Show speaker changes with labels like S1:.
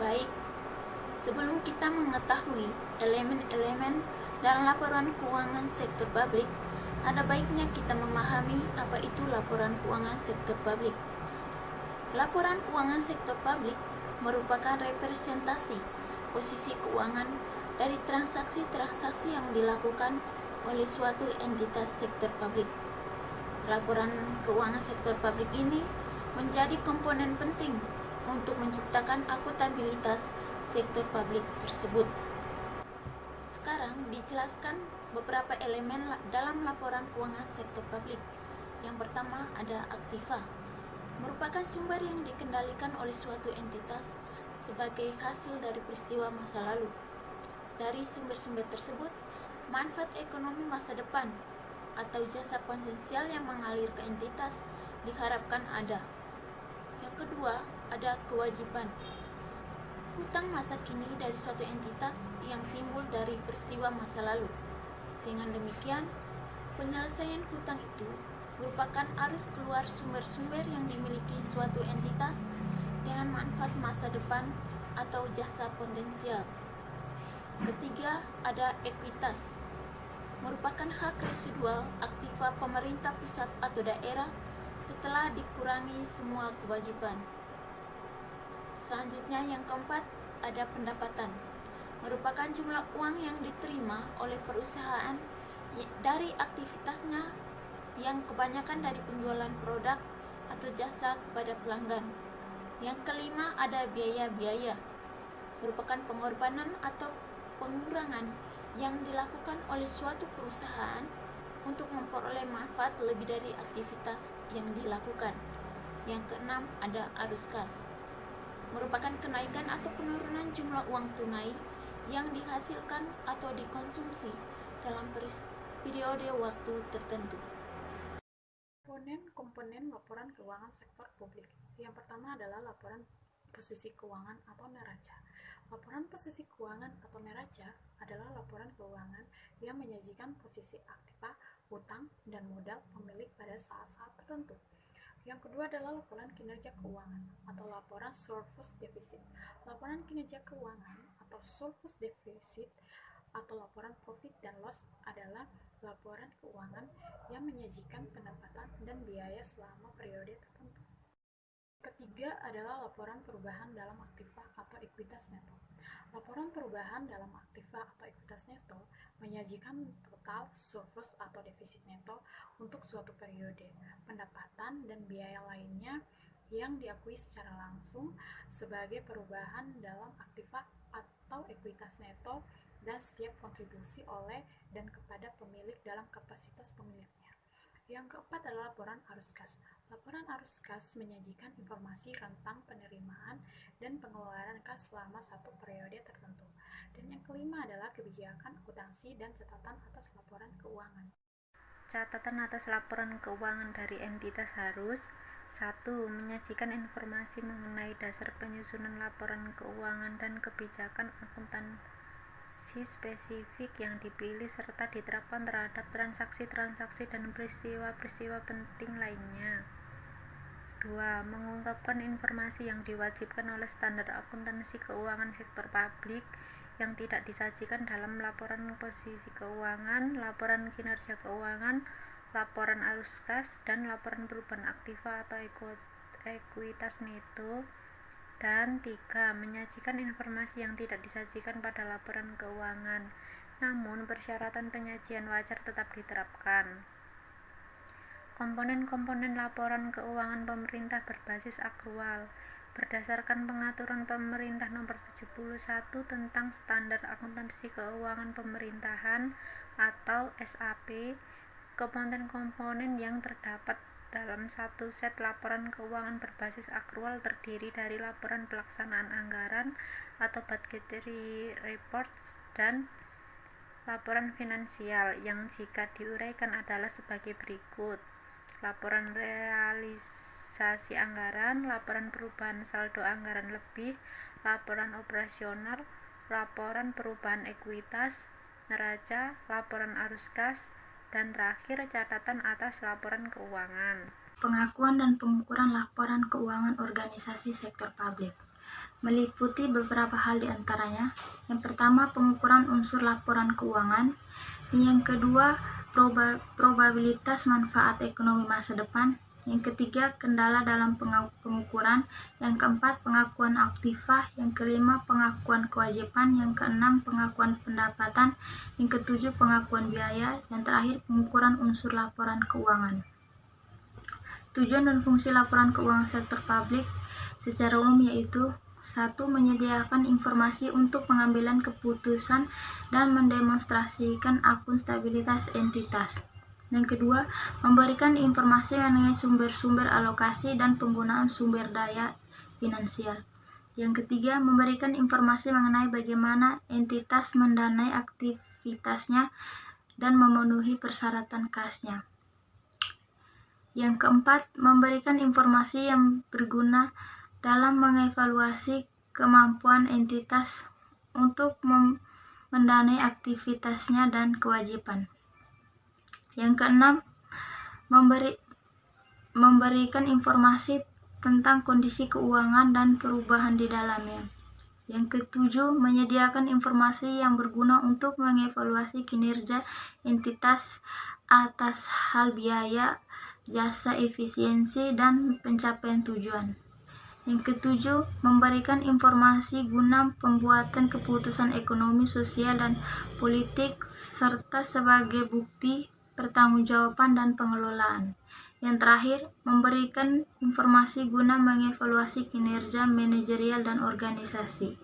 S1: Baik, sebelum kita mengetahui elemen-elemen dalam laporan keuangan sektor publik, ada baiknya kita memahami apa itu laporan keuangan sektor publik. Laporan keuangan sektor publik merupakan representasi posisi keuangan dari transaksi-transaksi yang dilakukan oleh suatu entitas sektor publik. Laporan keuangan sektor publik ini menjadi komponen penting untuk menciptakan akuntabilitas sektor publik tersebut. Sekarang dijelaskan beberapa elemen dalam laporan keuangan sektor publik. Yang pertama ada aktiva, merupakan sumber yang dikendalikan oleh suatu entitas sebagai hasil dari peristiwa masa lalu. Dari sumber-sumber tersebut, manfaat ekonomi masa depan atau jasa potensial yang mengalir ke entitas diharapkan ada. Yang kedua, ada kewajiban, hutang masa kini dari suatu entitas yang timbul dari peristiwa masa lalu. Dengan demikian, penyelesaian hutang itu merupakan arus keluar sumber-sumber yang dimiliki suatu entitas dengan manfaat masa depan atau jasa potensial. Ketiga, ada ekuitas, merupakan hak residual aktiva pemerintah pusat atau daerah setelah dikurangi semua kewajiban. Selanjutnya yang keempat, ada pendapatan, merupakan jumlah uang yang diterima oleh perusahaan dari aktivitasnya yang kebanyakan dari penjualan produk atau jasa kepada pelanggan. Yang kelima, ada biaya-biaya, merupakan pengorbanan atau pengurangan yang dilakukan oleh suatu perusahaan untuk memperoleh manfaat lebih dari aktivitas yang dilakukan. Yang keenam, ada arus kas, merupakan kenaikan atau penurunan jumlah uang tunai yang dihasilkan atau dikonsumsi dalam periode waktu tertentu.
S2: Komponen laporan keuangan sektor publik. Yang pertama adalah laporan posisi keuangan atau neraca. Laporan posisi keuangan atau neraca adalah laporan keuangan yang menyajikan posisi aktiva, hutang, dan modal pemilik pada saat-saat tertentu. Yang kedua adalah laporan kinerja keuangan atau laporan surplus defisit. Laporan kinerja keuangan atau surplus defisit atau laporan profit dan loss adalah laporan keuangan yang menyajikan pendapatan dan biaya selama periode tertentu. Ketiga adalah laporan perubahan dalam aktiva atau ekuitas neto. Laporan perubahan dalam aktiva atau ekuitas neto menyajikan total surplus atau defisit neto untuk suatu periode, pendapatan dan biaya lainnya yang diakui secara langsung sebagai perubahan dalam aktiva atau ekuitas neto dan setiap kontribusi oleh dan kepada pemilik dalam kapasitas pemiliknya. Yang keempat adalah laporan arus kas. Laporan arus kas menyajikan informasi tentang penerimaan dan pengeluaran kas selama satu periode tertentu. Dan yang kelima adalah kebijakan akuntansi dan catatan atas laporan keuangan.
S3: Catatan atas laporan keuangan dari entitas harus 1. Menyajikan informasi mengenai dasar penyusunan laporan keuangan dan kebijakan akuntansi spesifik yang dipilih serta diterapkan terhadap transaksi-transaksi dan peristiwa-peristiwa penting lainnya. 2. Mengungkapkan informasi yang diwajibkan oleh standar akuntansi keuangan sektor publik yang tidak disajikan dalam laporan posisi keuangan, laporan kinerja keuangan, laporan arus kas, dan laporan perubahan aktiva atau ekuitas neto. Dan 3. Menyajikan informasi yang tidak disajikan pada laporan keuangan, namun persyaratan penyajian wajar tetap diterapkan. Komponen-komponen laporan keuangan pemerintah berbasis akrual. Berdasarkan pengaturan pemerintah nomor 71 tentang standar akuntansi keuangan pemerintahan atau SAP, komponen-komponen yang terdapat dalam satu set laporan keuangan berbasis akrual terdiri dari laporan pelaksanaan anggaran atau budgetary reports dan laporan finansial yang jika diuraikan adalah sebagai berikut: laporan realisasi anggaran, laporan perubahan saldo anggaran lebih, laporan operasional, laporan perubahan ekuitas, neraca, laporan arus kas, dan terakhir catatan atas laporan keuangan.
S2: Pengakuan dan pengukuran laporan keuangan organisasi sektor publik.
S4: meliputi beberapa hal diantaranya. Yang pertama, pengukuran unsur laporan keuangan. Yang kedua, probabilitas manfaat ekonomi masa depan. Yang ketiga, kendala dalam pengukuran. Yang keempat, pengakuan aktiva. Yang kelima, pengakuan kewajiban. Yang keenam, pengakuan pendapatan. Yang ketujuh, pengakuan biaya. Yang terakhir, pengukuran unsur laporan keuangan. Tujuan dan fungsi laporan keuangan sektor publik secara umum yaitu: 1. Menyediakan informasi untuk pengambilan keputusan dan mendemonstrasikan akuntabilitas entitas. Yang kedua, memberikan informasi mengenai sumber-sumber alokasi dan penggunaan sumber daya finansial. Yang ketiga, memberikan informasi mengenai bagaimana entitas mendanai aktivitasnya dan memenuhi persyaratan kasnya. Yang keempat, memberikan informasi yang berguna dalam mengevaluasi kemampuan entitas untuk mendanai aktivitasnya dan kewajiban. Yang keenam, memberikan informasi tentang kondisi keuangan dan perubahan di dalamnya. Yang ketujuh, menyediakan informasi yang berguna untuk mengevaluasi kinerja entitas atas hal biaya, jasa, efisiensi, dan pencapaian tujuan. Yang ketujuh, memberikan informasi guna pembuatan keputusan ekonomi, sosial, dan politik, serta sebagai bukti pertanggungjawaban dan pengelolaan. Yang terakhir, memberikan informasi guna mengevaluasi kinerja manajerial dan organisasi.